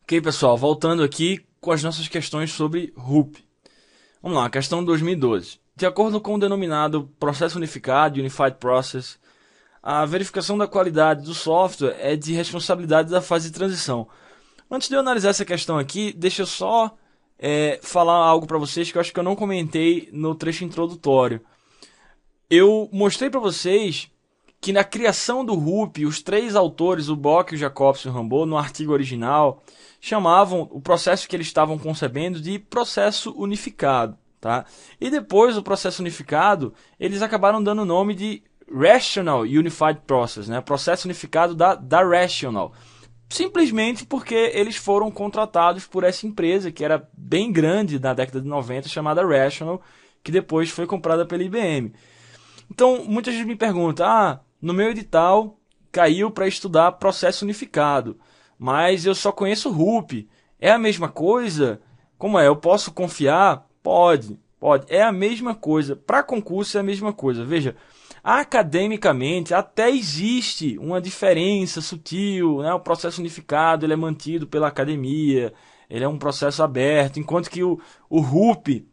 Ok, pessoal, voltando aqui com as nossas questões sobre RUP. Vamos lá, questão 2012. De acordo com o denominado Processo Unificado, Unified Process, a verificação da qualidade do software é de responsabilidade da fase de transição. Antes de eu analisar essa questão aqui, deixa eu só falar algo para vocês que eu acho que eu não comentei no trecho introdutório. Eu mostrei para vocês que na criação do RUP, os três autores, o Bock, o Jacobson e o Rambaud, no artigo original, chamavam o processo que eles estavam concebendo de processo unificado. Tá? E depois o processo unificado, eles acabaram dando o nome de Rational Unified Process, né? Processo unificado da Rational. Simplesmente porque eles foram contratados por essa empresa, que era bem grande na década de 90, chamada Rational, que depois foi comprada pela IBM. Então, muita gente me pergunta, no meu edital caiu para estudar processo unificado, mas eu só conheço RUP. É a mesma coisa? Como é? Eu posso confiar? Pode. É a mesma coisa. Para concurso é a mesma coisa. Veja, academicamente até existe uma diferença sutil, né? O processo unificado ele é mantido pela academia, ele é um processo aberto, enquanto que o RUP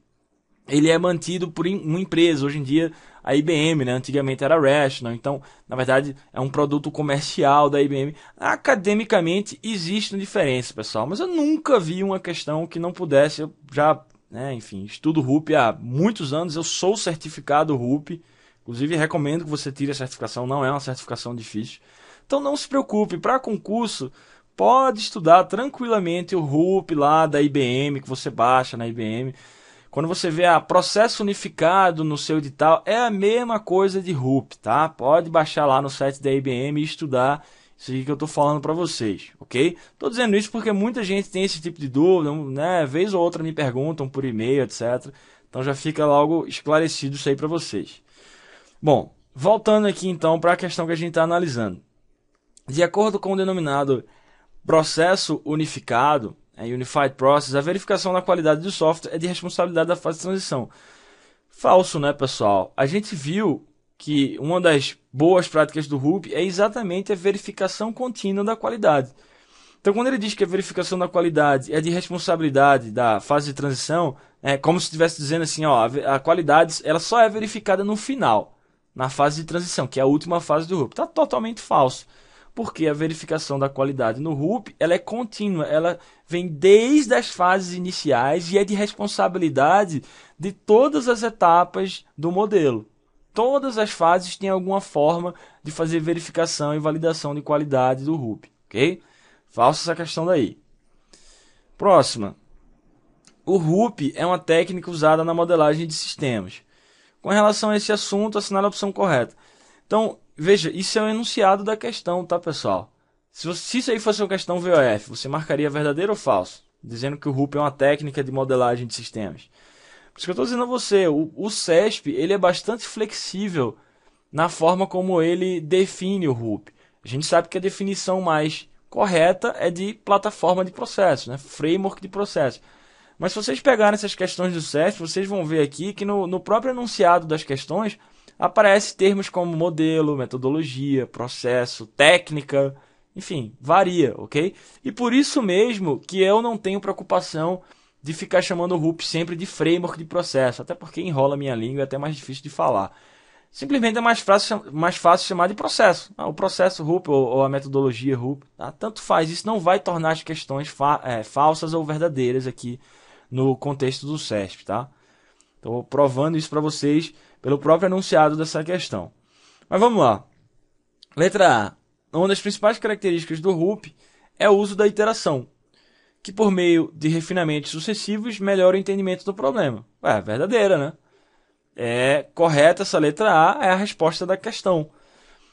ele é mantido por uma empresa. Hoje em dia a IBM, né? Antigamente era a Rational, então na verdade é um produto comercial da IBM. Academicamente existe uma diferença, pessoal, mas eu nunca vi uma questão que não pudesse. Eu já, enfim, estudo RUP há muitos anos, eu sou certificado RUP, inclusive recomendo que você tire a certificação, não é uma certificação difícil. Então não se preocupe, para concurso pode estudar tranquilamente o RUP lá da IBM, que você baixa na IBM. Quando você vê processo unificado no seu edital, é a mesma coisa de RUP, tá? Pode baixar lá no site da IBM e estudar isso aqui que eu estou falando para vocês, ok? Estou dizendo isso porque muita gente tem esse tipo de dúvida, né? Vez ou outra me perguntam por e-mail, etc. Então já fica logo esclarecido isso aí para vocês. Bom, voltando aqui então para a questão que a gente está analisando. De acordo com o denominado processo unificado, Unified Process, a verificação da qualidade do software é de responsabilidade da fase de transição. Falso, né, pessoal? A gente viu que uma das boas práticas do RUP é exatamente a verificação contínua da qualidade. Então, quando ele diz que a verificação da qualidade é de responsabilidade da fase de transição, é como se estivesse dizendo assim, a qualidade ela só é verificada no final, na fase de transição, que é a última fase do RUP. Está totalmente falso. Porque a verificação da qualidade no RUP ela é contínua, ela vem desde as fases iniciais e é de responsabilidade de todas as etapas do modelo. Todas as fases têm alguma forma de fazer verificação e validação de qualidade do RUP, ok? Falsa essa questão daí. Próxima. O RUP é uma técnica usada na modelagem de sistemas. Com relação a esse assunto, assinale a opção correta. Então, veja, isso é um enunciado da questão, tá, pessoal? Se isso aí fosse uma questão VOF, você marcaria verdadeiro ou falso? Dizendo que o RUP é uma técnica de modelagem de sistemas. Por isso que eu estou dizendo a você, o CESP ele é bastante flexível na forma como ele define o RUP. A gente sabe que a definição mais correta é de plataforma de processo, né? Framework de processo. Mas se vocês pegarem essas questões do CESP, vocês vão ver aqui que no próprio enunciado das questões aparecem termos como modelo, metodologia, processo, técnica, enfim, varia, ok? E por isso mesmo que eu não tenho preocupação de ficar chamando o RUP sempre de framework de processo, até porque enrola a minha língua e é até mais difícil de falar. Simplesmente é mais fácil chamar de processo. O processo RUP ou a metodologia RUP, tá? Tanto faz, isso não vai tornar as questões falsas ou verdadeiras aqui no contexto do CESP, tá? Estou provando isso para vocês pelo próprio enunciado dessa questão. Mas vamos lá. Letra A. Uma das principais características do RUP é o uso da iteração, que por meio de refinamentos sucessivos melhora o entendimento do problema. Verdadeira, né? É correta essa letra A, é a resposta da questão.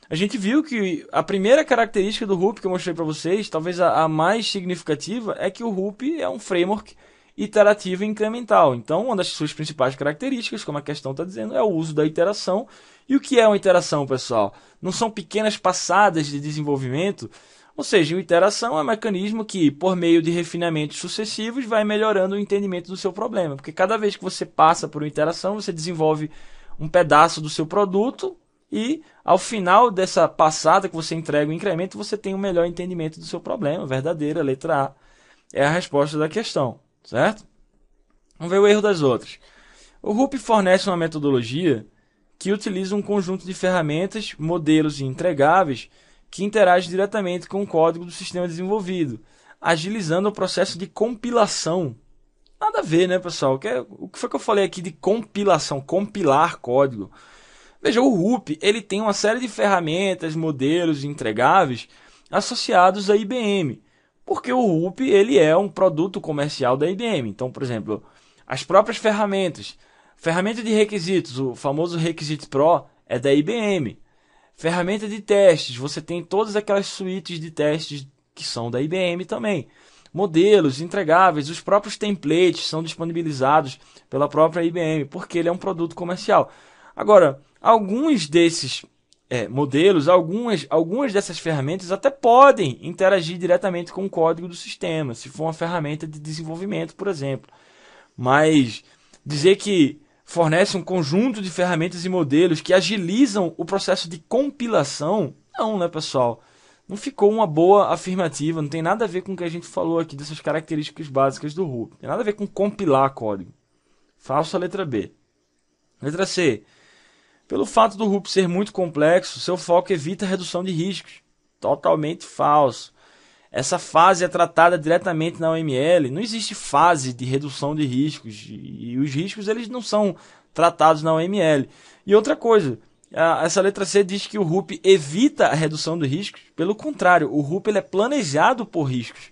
A gente viu que a primeira característica do RUP que eu mostrei para vocês, talvez a mais significativa, é que o RUP é um framework iterativo e incremental. Então, uma das suas principais características, como a questão está dizendo, é o uso da iteração. E o que é uma iteração, pessoal? Não são pequenas passadas de desenvolvimento? Ou seja, uma iteração é um mecanismo que, por meio de refinamentos sucessivos, vai melhorando o entendimento do seu problema. Porque cada vez que você passa por uma iteração, você desenvolve um pedaço do seu produto e, ao final dessa passada que você entrega o incremento, você tem um melhor entendimento do seu problema. Verdadeira, letra A. É a resposta da questão, certo? Vamos ver o erro das outras. O Rup fornece uma metodologia que utiliza um conjunto de ferramentas, modelos e entregáveis que interagem diretamente com o código do sistema desenvolvido, agilizando o processo de compilação. Nada a ver, né, pessoal? O que foi que eu falei aqui de compilação? Compilar código. Veja, o Rup ele tem uma série de ferramentas, modelos e entregáveis associados à IBM. Porque o Rup ele é um produto comercial da IBM. Então, por exemplo, as próprias ferramentas. Ferramenta de requisitos, o famoso Requisite Pro, é da IBM. Ferramenta de testes, você tem todas aquelas suítes de testes que são da IBM também. Modelos, entregáveis, os próprios templates são disponibilizados pela própria IBM, porque ele é um produto comercial. Agora, alguns desses modelos, algumas dessas ferramentas até podem interagir diretamente com o código do sistema, se for uma ferramenta de desenvolvimento, por exemplo. Mas dizer que fornece um conjunto de ferramentas e modelos que agilizam o processo de compilação, não, né, pessoal? Não ficou uma boa afirmativa, não tem nada a ver com o que a gente falou aqui dessas características básicas do Rup. Tem nada a ver com compilar código. Falso a letra B. Letra C. Pelo fato do Rup ser muito complexo, seu foco evita a redução de riscos. Totalmente falso. Essa fase é tratada diretamente na OML. Não existe fase de redução de riscos. E os riscos eles não são tratados na OML. E outra coisa, essa letra C diz que o Rup evita a redução de riscos. Pelo contrário, o Rup ele é planejado por riscos.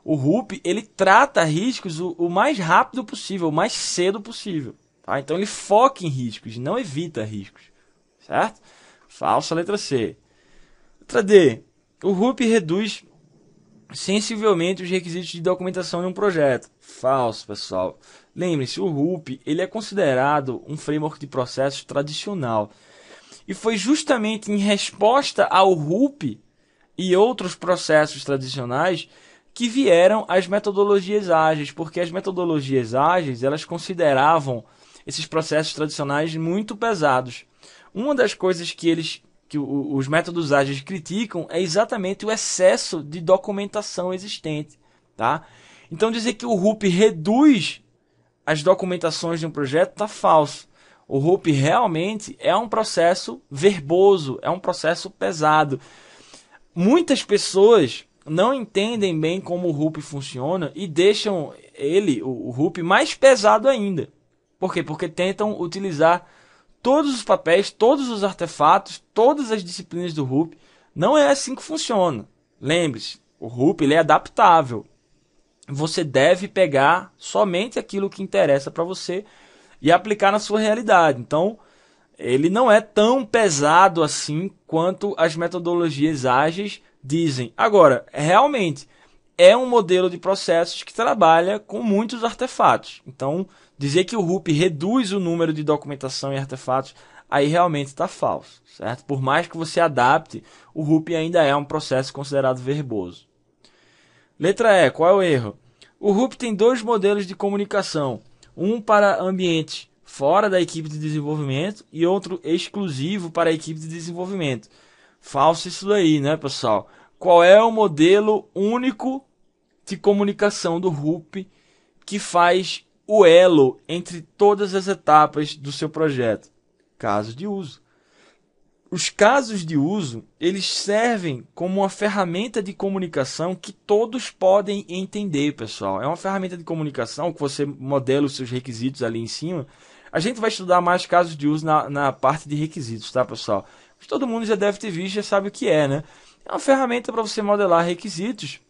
O Rup ele trata riscos o mais rápido possível, o mais cedo possível. Tá? Então ele foca em riscos, não evita riscos. Certo? Falsa letra C. Letra D. O Rup reduz sensivelmente os requisitos de documentação de um projeto. Falso, pessoal. Lembre-se, o Rup ele é considerado um framework de processos tradicional. E foi justamente em resposta ao Rup e outros processos tradicionais que vieram as metodologias ágeis, porque as metodologias ágeis elas consideravam esses processos tradicionais muito pesados. Uma das coisas que os métodos ágeis criticam é exatamente o excesso de documentação existente, tá? Então dizer que o Rup reduz as documentações de um projeto está falso. O Rup realmente é um processo verboso, é um processo pesado. Muitas pessoas não entendem bem como o Rup funciona e deixam o Rup, mais pesado ainda. Por quê? Porque tentam utilizar todos os papéis, todos os artefatos, todas as disciplinas do Rup. Não é assim que funciona. Lembre-se, o Rup ele é adaptável. Você deve pegar somente aquilo que interessa para você e aplicar na sua realidade. Então, ele não é tão pesado assim quanto as metodologias ágeis dizem. Agora, realmente, é um modelo de processos que trabalha com muitos artefatos. Então, dizer que o Rup reduz o número de documentação e artefatos, aí realmente está falso, certo? Por mais que você adapte, o Rup ainda é um processo considerado verboso. Letra E, qual é o erro? O Rup tem dois modelos de comunicação. Um para ambientes fora da equipe de desenvolvimento e outro exclusivo para a equipe de desenvolvimento. Falso isso daí, né, pessoal? Qual é o modelo único de comunicação do Rup que faz o elo entre todas as etapas do seu projeto? Casos de uso. Os casos de uso, eles servem como uma ferramenta de comunicação que todos podem entender, pessoal. É uma ferramenta de comunicação que você modela os seus requisitos ali em cima. A gente vai estudar mais casos de uso na parte de requisitos, tá, pessoal? Mas todo mundo já deve ter visto, já sabe o que é, né? É uma ferramenta para você modelar requisitos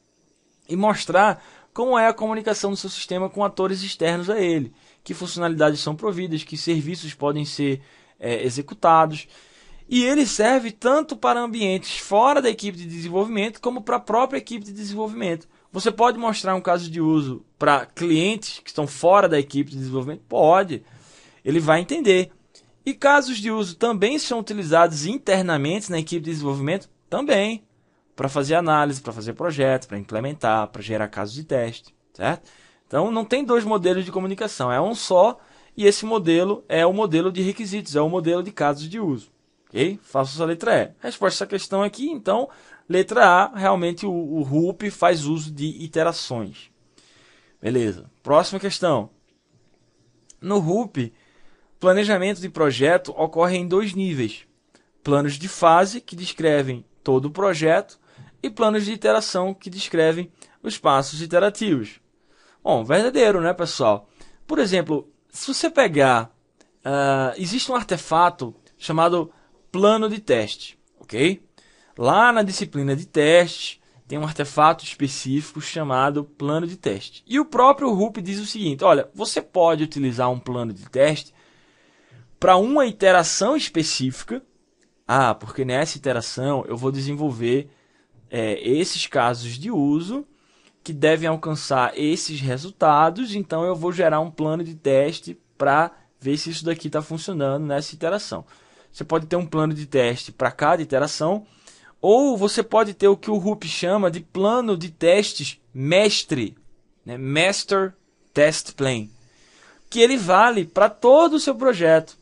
e mostrar como é a comunicação do seu sistema com atores externos a ele. Que funcionalidades são providas, que serviços podem ser executados. E ele serve tanto para ambientes fora da equipe de desenvolvimento como para a própria equipe de desenvolvimento. Você pode mostrar um caso de uso para clientes que estão fora da equipe de desenvolvimento? Pode. Ele vai entender. E casos de uso também são utilizados internamente na equipe de desenvolvimento? Também. Para fazer análise, para fazer projetos, para implementar, para gerar casos de teste. Certo? Então não tem dois modelos de comunicação. É um só e esse modelo é o modelo de requisitos, é o modelo de casos de uso. Ok? Faça a letra E. Resposta a essa questão aqui, então, letra A, realmente o Rup faz uso de iterações. Beleza. Próxima questão. No RUP, planejamento de projeto ocorre em dois níveis. Planos de fase, que descrevem todo o projeto, e planos de iteração, que descrevem os passos iterativos. Bom, verdadeiro, né, pessoal? Por exemplo, se você pegar... existe um artefato chamado plano de teste, ok? Lá na disciplina de teste, tem um artefato específico chamado plano de teste. E o próprio RUP diz o seguinte, olha, você pode utilizar um plano de teste para uma iteração específica. Porque nessa iteração eu vou desenvolver esses casos de uso que devem alcançar esses resultados, então eu vou gerar um plano de teste para ver se isso daqui está funcionando nessa iteração. Você pode ter um plano de teste para cada iteração, ou você pode ter o que o RUP chama de plano de testes mestre, né? Master Test Plan, que ele vale para todo o seu projeto.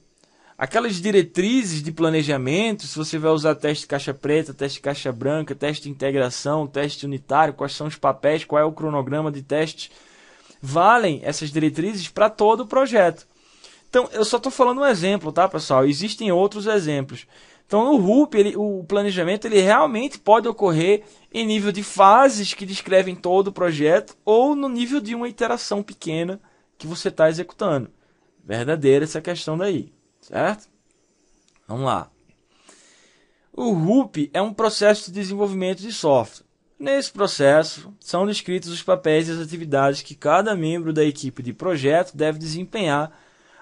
Aquelas diretrizes de planejamento, se você vai usar teste caixa preta, teste caixa branca, teste de integração, teste unitário, quais são os papéis, qual é o cronograma de testes, valem essas diretrizes para todo o projeto. Então, eu só estou falando um exemplo, tá, pessoal? Existem outros exemplos. Então, no RUP, o planejamento ele realmente pode ocorrer em nível de fases que descrevem todo o projeto ou no nível de uma iteração pequena que você está executando. Verdadeira essa questão daí. Certo? Vamos lá. O RUP é um processo de desenvolvimento de software. Nesse processo, são descritos os papéis e as atividades que cada membro da equipe de projeto deve desempenhar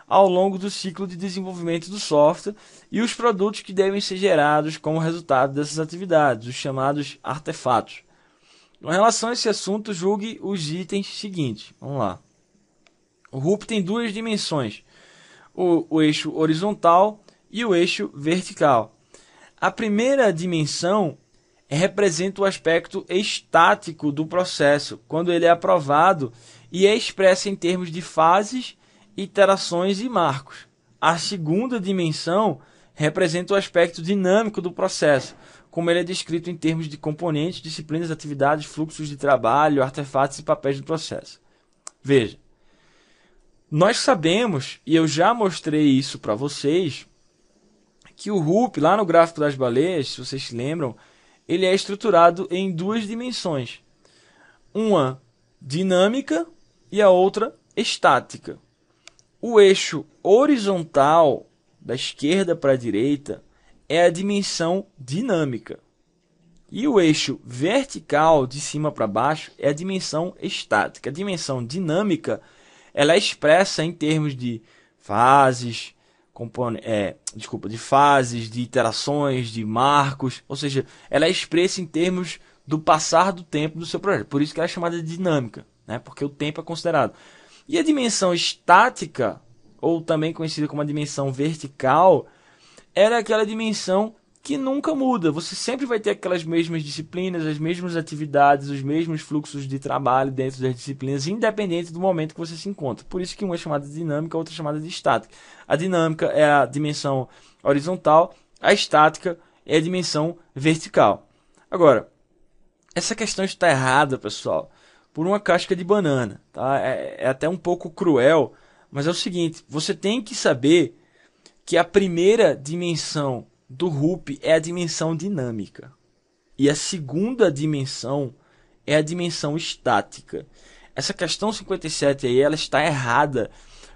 ao longo do ciclo de desenvolvimento do software e os produtos que devem ser gerados como resultado dessas atividades, os chamados artefatos. Com relação a esse assunto, julgue os itens seguintes. Vamos lá. O RUP tem duas dimensões. O eixo horizontal e o eixo vertical. A primeira dimensão representa o aspecto estático do processo, quando ele é aprovado e é expresso em termos de fases, iterações e marcos. A segunda dimensão representa o aspecto dinâmico do processo, como ele é descrito em termos de componentes, disciplinas, atividades, fluxos de trabalho, artefatos e papéis do processo. Veja. Nós sabemos, e eu já mostrei isso para vocês, que o RUP, lá no gráfico das baleias, se vocês se lembram, ele é estruturado em duas dimensões. Uma dinâmica e a outra estática. O eixo horizontal, da esquerda para a direita, é a dimensão dinâmica. E o eixo vertical, de cima para baixo, é a dimensão estática. A dimensão dinâmica ela é expressa em termos de fases, de fases, de iterações, de marcos, ou seja, ela é expressa em termos do passar do tempo do seu projeto. Por isso que ela é chamada de dinâmica, né? Porque o tempo é considerado. E a dimensão estática, ou também conhecida como a dimensão vertical, ela é aquela dimensão que nunca muda. Você sempre vai ter aquelas mesmas disciplinas, as mesmas atividades, os mesmos fluxos de trabalho dentro das disciplinas, independente do momento que você se encontra. Por isso que uma é chamada de dinâmica, a outra é chamada de estática. A dinâmica é a dimensão horizontal, a estática é a dimensão vertical. Agora, essa questão está errada, pessoal, por uma casca de banana. Tá? É até um pouco cruel, mas é o seguinte, você tem que saber que a primeira dimensão do RUP é a dimensão dinâmica. E a segunda dimensão é a dimensão estática. Essa questão 57 aí, ela está errada.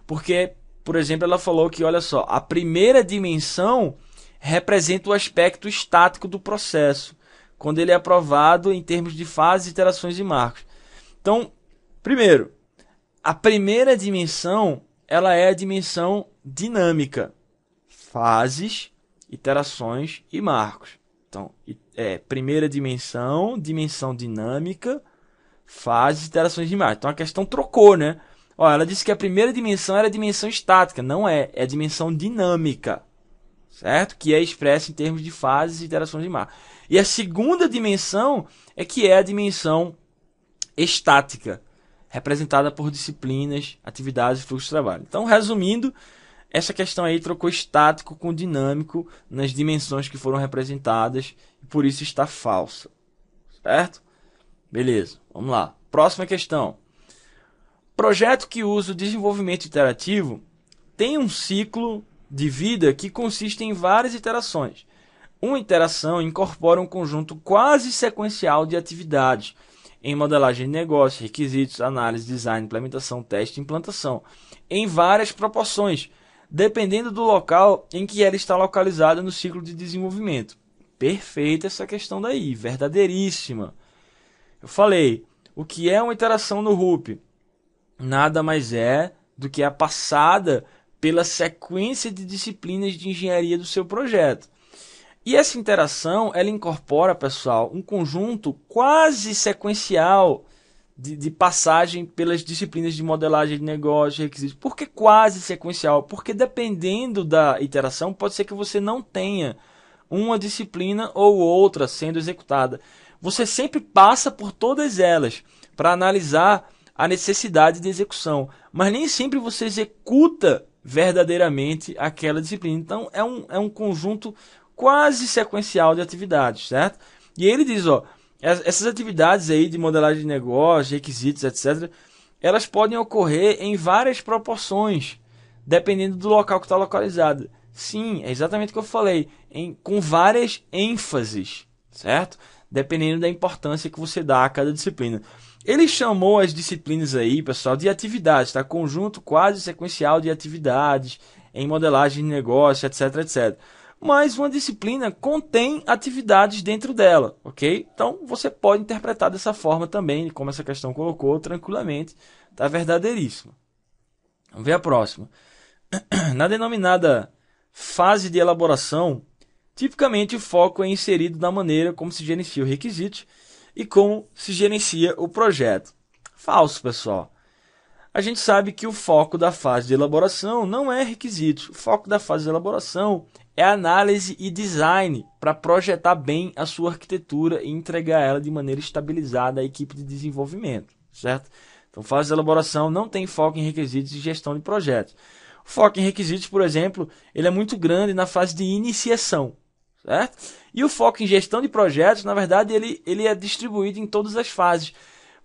Porque, por exemplo, ela falou que, olha só, a primeira dimensão representa o aspecto estático do processo, quando ele é aprovado em termos de fases, iterações e marcos. Então, primeiro, a primeira dimensão, ela é a dimensão dinâmica. Fases, iterações e marcos. Então, primeira dimensão, dimensão dinâmica, fases, iterações e marcos. Então, a questão trocou, né? Ó, ela disse que a primeira dimensão era a dimensão estática. Não é. É a dimensão dinâmica. Certo? Que é expressa em termos de fases, iterações e marcos. E a segunda dimensão é que é a dimensão estática, representada por disciplinas, atividades e fluxo de trabalho. Então, resumindo, essa questão aí trocou estático com dinâmico nas dimensões que foram representadas e por isso está falsa. Certo? Beleza, vamos lá. Próxima questão. Projeto que usa o desenvolvimento iterativo tem um ciclo de vida que consiste em várias iterações. Uma iteração incorpora um conjunto quase sequencial de atividades em modelagem de negócio, requisitos, análise, design, implementação, teste e implantação, em várias proporções, dependendo do local em que ela está localizada no ciclo de desenvolvimento. Perfeita essa questão daí, verdadeiríssima. Eu falei, o que é uma iteração no Ruby? Nada mais é do que a passada pela sequência de disciplinas de engenharia do seu projeto. E essa interação, ela incorpora, pessoal, um conjunto quase sequencial de passagem pelas disciplinas de modelagem de negócio, requisitos. Por que quase sequencial? Porque dependendo da iteração, pode ser que você não tenha uma disciplina ou outra sendo executada. Você sempre passa por todas elas para analisar a necessidade de execução, mas nem sempre você executa verdadeiramente aquela disciplina. Então é um conjunto quase sequencial de atividades, certo? E ele diz, ó, essas atividades aí de modelagem de negócio, requisitos, etc., elas podem ocorrer em várias proporções, dependendo do local que está localizado. Sim, é exatamente o que eu falei, com várias ênfases, certo? Dependendo da importância que você dá a cada disciplina. Ele chamou as disciplinas aí, pessoal, de atividades, tá? Conjunto quase sequencial de atividades em modelagem de negócio, etc, etc. Mas uma disciplina contém atividades dentro dela, ok? Então, você pode interpretar dessa forma também, como essa questão colocou, tranquilamente, tá verdadeiríssimo. Vamos ver a próxima. Na denominada fase de elaboração, tipicamente o foco é inserido na maneira como se gerencia o requisito e como se gerencia o projeto. Falso, pessoal. A gente sabe que o foco da fase de elaboração não é requisitos. O foco da fase de elaboração é análise e design para projetar bem a sua arquitetura e entregar ela de maneira estabilizada à equipe de desenvolvimento, certo? Então, fase de elaboração não tem foco em requisitos e gestão de projetos. O foco em requisitos, por exemplo, ele é muito grande na fase de iniciação, certo? E o foco em gestão de projetos, na verdade, ele é distribuído em todas as fases,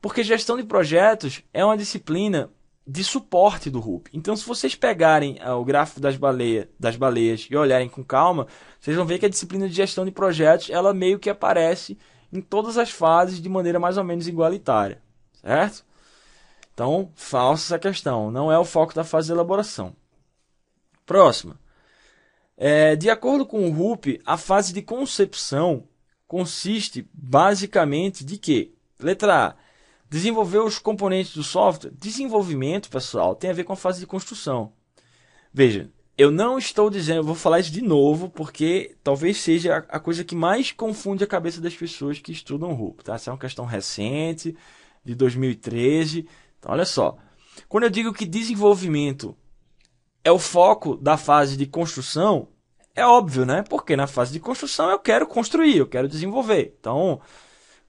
porque gestão de projetos é uma disciplina de suporte do Ruby. Então, se vocês pegarem o gráfico das baleias e olharem com calma, vocês vão ver que a disciplina de gestão de projetos, ela meio que aparece em todas as fases de maneira mais ou menos igualitária, certo? Então, falsa essa questão, não é o foco da fase de elaboração. Próxima. De acordo com o Ruby, a fase de concepção consiste basicamente de quê? Letra A. Desenvolver os componentes do software. Desenvolvimento, pessoal, tem a ver com a fase de construção. Veja, eu não estou dizendo, eu vou falar isso de novo, porque talvez seja a coisa que mais confunde a cabeça das pessoas que estudam Ruby. Tá? Essa é uma questão recente, de 2013. Então, olha só. Quando eu digo que desenvolvimento é o foco da fase de construção, é óbvio, né? Porque na fase de construção eu quero construir, eu quero desenvolver. Então,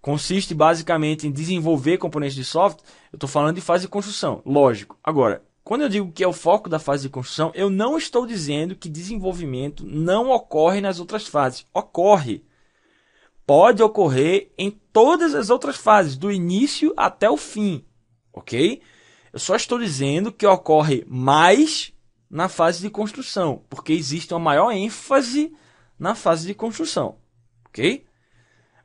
consiste basicamente em desenvolver componentes de software. Eu estou falando de fase de construção, lógico. Agora, quando eu digo que é o foco da fase de construção, eu não estou dizendo que desenvolvimento não ocorre nas outras fases. Ocorre. Pode ocorrer em todas as outras fases, do início até o fim, ok? Eu só estou dizendo que ocorre mais na fase de construção, porque existe uma maior ênfase na fase de construção, ok?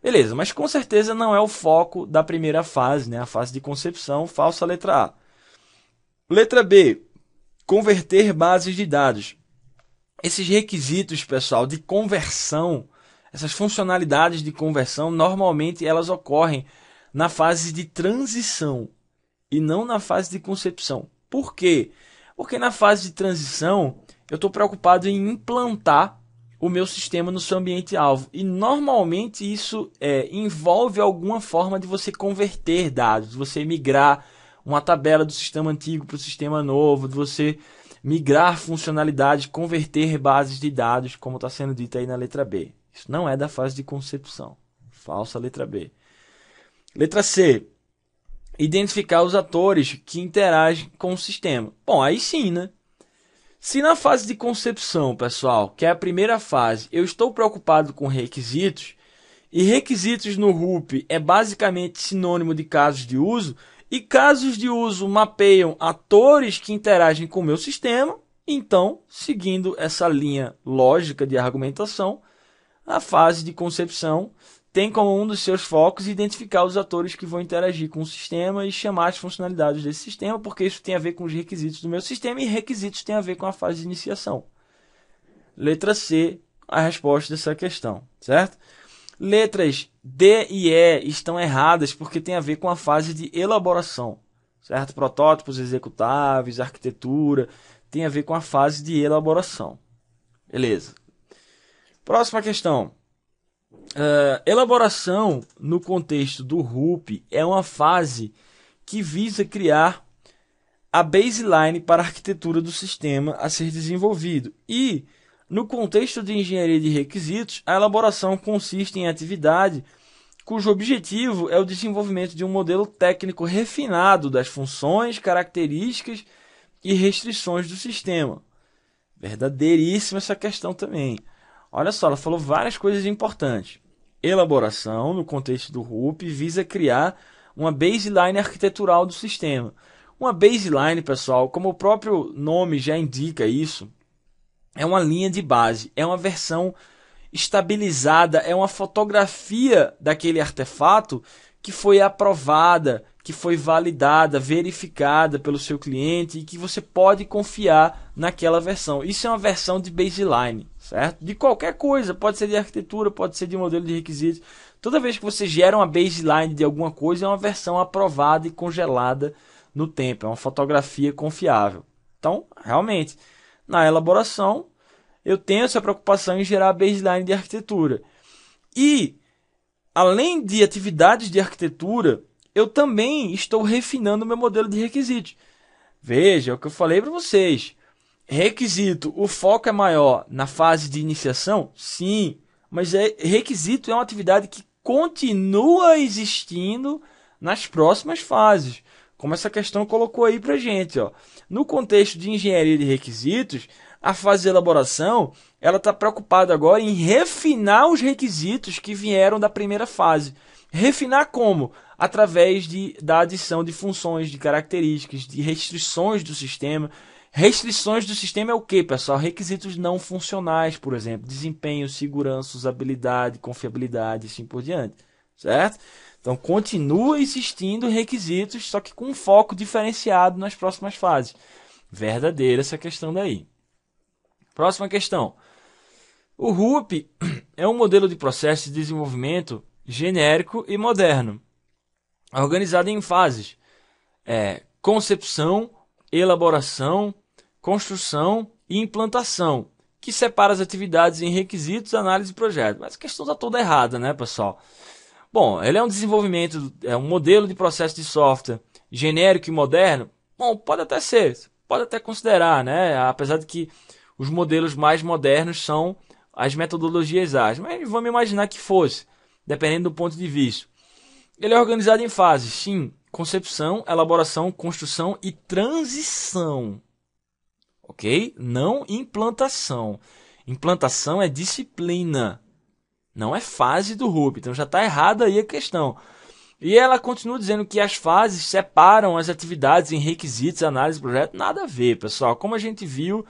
Beleza, mas com certeza não é o foco da primeira fase, né? A fase de concepção, falsa letra A. Letra B, converter bases de dados. Esses requisitos, pessoal, de conversão, essas funcionalidades de conversão, normalmente elas ocorrem na fase de transição e não na fase de concepção. Por quê? Porque na fase de transição eu estou preocupado em implantar o meu sistema no seu ambiente-alvo. E normalmente isso envolve alguma forma de você converter dados, de você migrar uma tabela do sistema antigo para o sistema novo, de você migrar funcionalidades, converter bases de dados, como está sendo dito aí na letra B. Isso não é da fase de concepção. Falsa letra B. Letra C. Identificar os atores que interagem com o sistema. Bom, aí sim, né? Se na fase de concepção, pessoal, que é a primeira fase, eu estou preocupado com requisitos, e requisitos no Ruby é basicamente sinônimo de casos de uso, E casos de uso mapeiam atores que interagem com o meu sistema. Então, seguindo essa linha lógica de argumentação, a fase de concepção tem como um dos seus focos identificar os atores que vão interagir com o sistema e chamar as funcionalidades desse sistema, porque isso tem a ver com os requisitos do meu sistema e requisitos tem a ver com a fase de iniciação. Letra C, a resposta dessa questão, certo? Letras D e E estão erradas porque tem a ver com a fase de elaboração, certo? Protótipos executáveis, arquitetura, tem a ver com a fase de elaboração. Beleza. Próxima questão. Elaboração no contexto do RUP é uma fase que visa criar a baseline para a arquitetura do sistema a ser desenvolvido. E, no contexto de engenharia de requisitos, a elaboração consiste em atividade cujo objetivo é o desenvolvimento de um modelo técnico refinado das funções, características e restrições do sistema. Verdadeiríssima essa questão também. Olha só, ela falou várias coisas importantes. Elaboração, no contexto do RUP, visa criar uma baseline arquitetural do sistema. Uma baseline, pessoal, como o próprio nome já indica isso, é uma linha de base, é uma versão estabilizada, é uma fotografia daquele artefato que foi aprovada, que foi validada, verificada pelo seu cliente e que você pode confiar naquela versão. Isso é uma versão de baseline, certo? De qualquer coisa, pode ser de arquitetura, pode ser de modelo de requisitos. Toda vez que você gera uma baseline de alguma coisa, é uma versão aprovada e congelada no tempo, é uma fotografia confiável. Então, realmente, na elaboração, eu tenho essa preocupação em gerar a baseline de arquitetura. E, além de atividades de arquitetura, eu também estou refinando o meu modelo de requisitos. Veja, é o que eu falei para vocês. Requisito, o foco é maior na fase de iniciação? Sim, mas requisito é uma atividade que continua existindo nas próximas fases. Como essa questão colocou aí para gente. Ó. No contexto de engenharia de requisitos, a fase de elaboração ela está preocupada agora em refinar os requisitos que vieram da primeira fase. Refinar como? Através da adição de funções, de características, de restrições do sistema. Restrições do sistema é o que, pessoal? Requisitos não funcionais, por exemplo. Desempenho, segurança, usabilidade, confiabilidade e assim por diante. Certo? Então, continua existindo requisitos, só que com um foco diferenciado nas próximas fases. Verdadeira essa questão daí. Próxima questão. O RUP é um modelo de processo de desenvolvimento genérico e moderno, organizado em fases. Concepção, elaboração, construção e implantação, que separa as atividades em requisitos, análise e projeto. Mas a questão está toda errada, né, pessoal? Bom, ele é um desenvolvimento, é um modelo de processo de software genérico e moderno. Bom, pode até ser, pode até considerar, né? Apesar de que os modelos mais modernos são as metodologias ágeis. Mas vamos imaginar que fosse, dependendo do ponto de vista. Ele é organizado em fases, sim. Concepção, elaboração, construção e transição. Ok? Não implantação. Implantação é disciplina. Não é fase do RUP. Então já está errada aí a questão. E ela continua dizendo que as fases separam as atividades em requisitos, análise, projeto. Nada a ver, pessoal. Como a gente viu,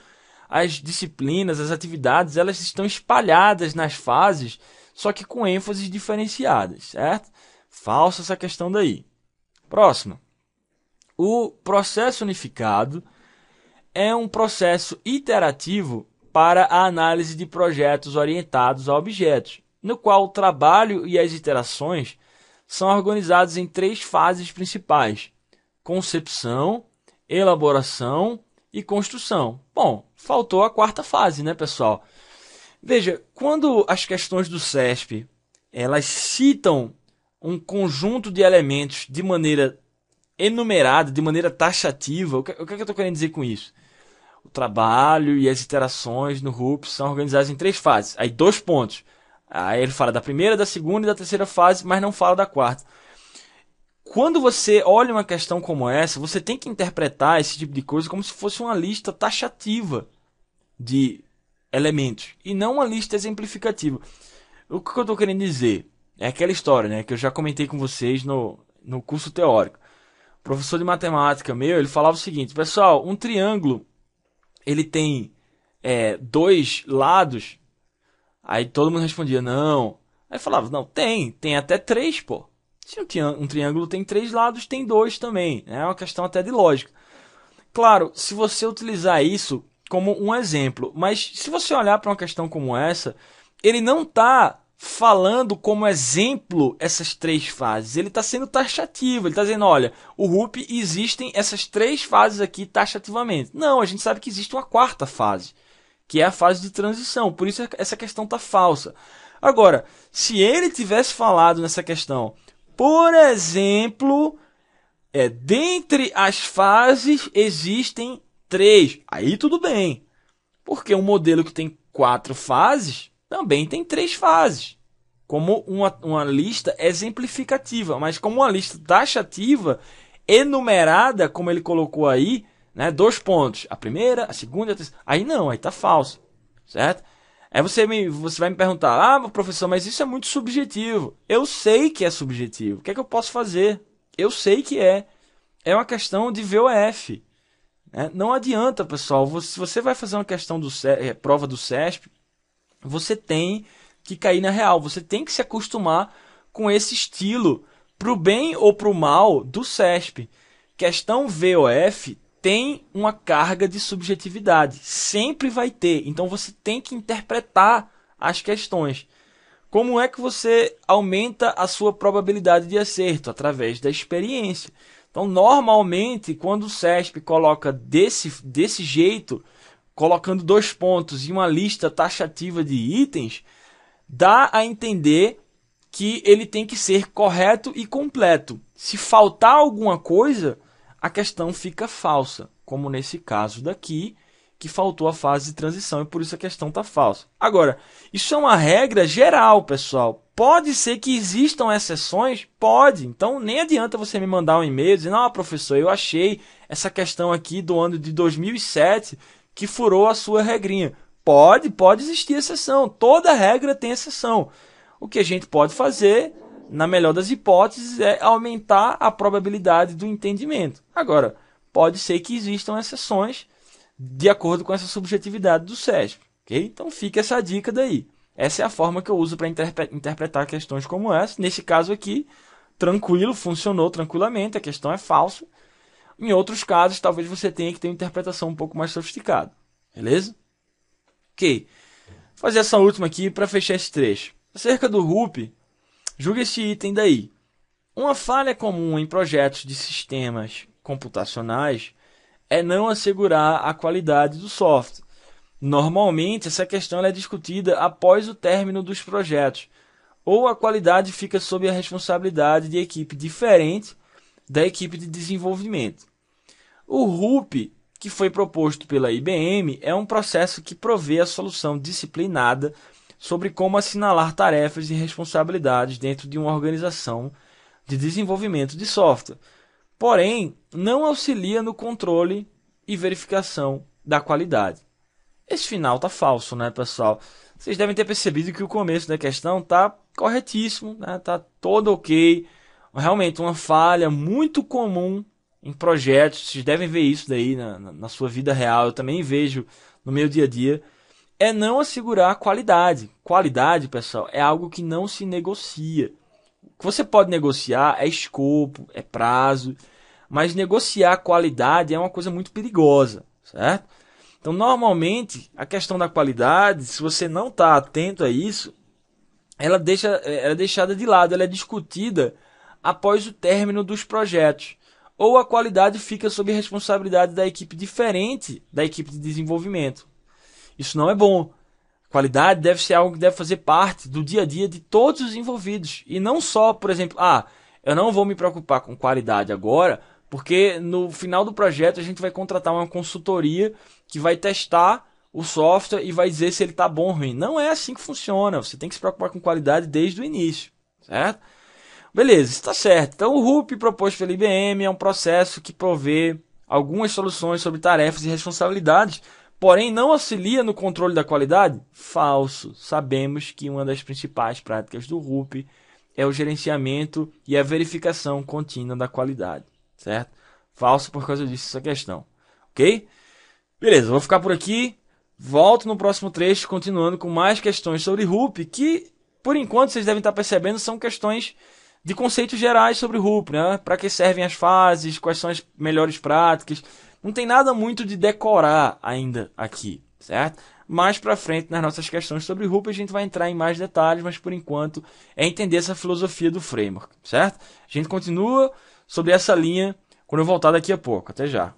as disciplinas, as atividades, elas estão espalhadas nas fases, só que com ênfases diferenciadas, certo? Falsa essa questão daí. Próxima. O processo unificado é um processo iterativo para a análise de projetos orientados a objetos, no qual o trabalho e as iterações são organizados em 3 fases principais: concepção, elaboração e construção. Bom, faltou a 4ª fase, né, pessoal? Veja, quando as questões do CESP elas citam um conjunto de elementos de maneira enumerada, de maneira taxativa, o que é que eu estou querendo dizer com isso? O trabalho e as iterações no RUP são organizados em 3 fases. Aí 2 pontos. Aí ele fala da primeira, da segunda e da terceira fase, mas não fala da 4ª. Quando você olha uma questão como essa, você tem que interpretar esse tipo de coisa como se fosse uma lista taxativa de elementos e não uma lista exemplificativa. O que eu estou querendo dizer? É aquela história, né, que eu já comentei com vocês no curso teórico. professor de matemática meu, ele falava o seguinte: pessoal, um triângulo, ele tem dois lados. Aí todo mundo respondia, não. Aí falava, não, tem até três, pô. Se um triângulo tem três lados, tem dois também. É uma questão até de lógica. Claro, se você utilizar isso como um exemplo, mas se você olhar para uma questão como essa, ele não está falando como exemplo essas três fases. Ele está sendo taxativo. Ele está dizendo, olha, o RUP existem essas três fases aqui taxativamente. Não, a gente sabe que existe uma quarta fase, que é a fase de transição. Por isso essa questão está falsa. Agora, se ele tivesse falado nessa questão, por exemplo, dentre as fases existem três. Aí tudo bem. Porque um modelo que tem 4 fases também tem 3 fases. Como uma lista exemplificativa. Mas como uma lista taxativa, enumerada, como ele colocou aí, né, 2 pontos. A primeira, a segunda, a terceira. Aí não, aí está falso. Certo? Aí você vai me perguntar, professor, mas isso é muito subjetivo. Eu sei que é subjetivo. O que é que eu posso fazer? Eu sei que é. É uma questão de VOF. Não adianta, pessoal. Se você vai fazer uma questão prova do CESP, você tem que cair na real. Você tem que se acostumar com esse estilo, para o bem ou para o mal, do CESP. Questão VOF tem uma carga de subjetividade. Sempre vai ter. Então você tem que interpretar as questões. Como é que você aumenta a sua probabilidade de acerto? Através da experiência. Então, normalmente, quando o CESP coloca desse jeito, colocando 2 pontos e uma lista taxativa de itens, dá a entender que ele tem que ser correto e completo. Se faltar alguma coisa, a questão fica falsa, como nesse caso daqui, que faltou a fase de transição e por isso a questão está falsa. Agora, isso é uma regra geral, pessoal. Pode ser que existam exceções? Pode. Então, nem adianta você me mandar um e-mail dizendo, professor, eu achei essa questão aqui do ano de 2007 que furou a sua regrinha. Pode existir exceção. Toda regra tem exceção. O que a gente pode fazer, na melhor das hipóteses, é aumentar a probabilidade do entendimento. Agora, pode ser que existam exceções de acordo com essa subjetividade do CESP. Okay? Então, fica essa dica daí. Essa é a forma que eu uso para interpretar questões como essa. Nesse caso aqui, tranquilo, funcionou tranquilamente, a questão é falsa. Em outros casos, talvez você tenha que ter uma interpretação um pouco mais sofisticada. Beleza? Ok. Vou fazer essa última aqui para fechar esse trecho. Acerca do RUP, julgue esse item daí. Uma falha comum em projetos de sistemas computacionais é não assegurar a qualidade do software. Normalmente, essa questão é discutida após o término dos projetos, ou a qualidade fica sob a responsabilidade de equipe diferente da equipe de desenvolvimento. O RUP, que foi proposto pela IBM, é um processo que provê a solução disciplinada sobre como assinalar tarefas e responsabilidades dentro de uma organização de desenvolvimento de software. Porém, não auxilia no controle e verificação da qualidade. Esse final está falso, né, pessoal? Vocês devem ter percebido que o começo da questão está corretíssimo, né? Tá todo ok. Realmente, uma falha muito comum em projetos. Vocês devem ver isso daí na sua vida real. Eu também vejo no meu dia a dia. É não assegurar a qualidade. Qualidade, pessoal, é algo que não se negocia. O que você pode negociar é escopo, é prazo. Mas negociar qualidade é uma coisa muito perigosa, certo? Então, normalmente, a questão da qualidade, se você não está atento a isso, ela é deixada de lado, ela é discutida após o término dos projetos. Ou a qualidade fica sob responsabilidade da equipe diferente da equipe de desenvolvimento. Isso não é bom. A qualidade deve ser algo que deve fazer parte do dia a dia de todos os envolvidos. E não só, por exemplo, eu não vou me preocupar com qualidade agora, porque no final do projeto a gente vai contratar uma consultoria que vai testar o software e vai dizer se ele está bom ou ruim. Não é assim que funciona. Você tem que se preocupar com qualidade desde o início. Certo? Beleza, está certo. Então o RUP proposto pela IBM é um processo que provê algumas soluções sobre tarefas e responsabilidades, porém não auxilia no controle da qualidade? Falso. Sabemos que uma das principais práticas do RUP é o gerenciamento e a verificação contínua da qualidade. certo? Falso por causa disso, essa questão, ok? Beleza, vou ficar por aqui. Volto no próximo trecho, continuando com mais questões sobre Ruby, que, por enquanto, vocês devem estar percebendo, são questões de conceitos gerais sobre Ruby, né? Para que servem as fases, quais são as melhores práticas. Não tem nada muito de decorar ainda aqui, certo? Mais para frente, nas nossas questões sobre Ruby, a gente vai entrar em mais detalhes, mas por enquanto é entender essa filosofia do framework, certo? A gente continua sobre essa linha quando eu voltar daqui a pouco. Até já.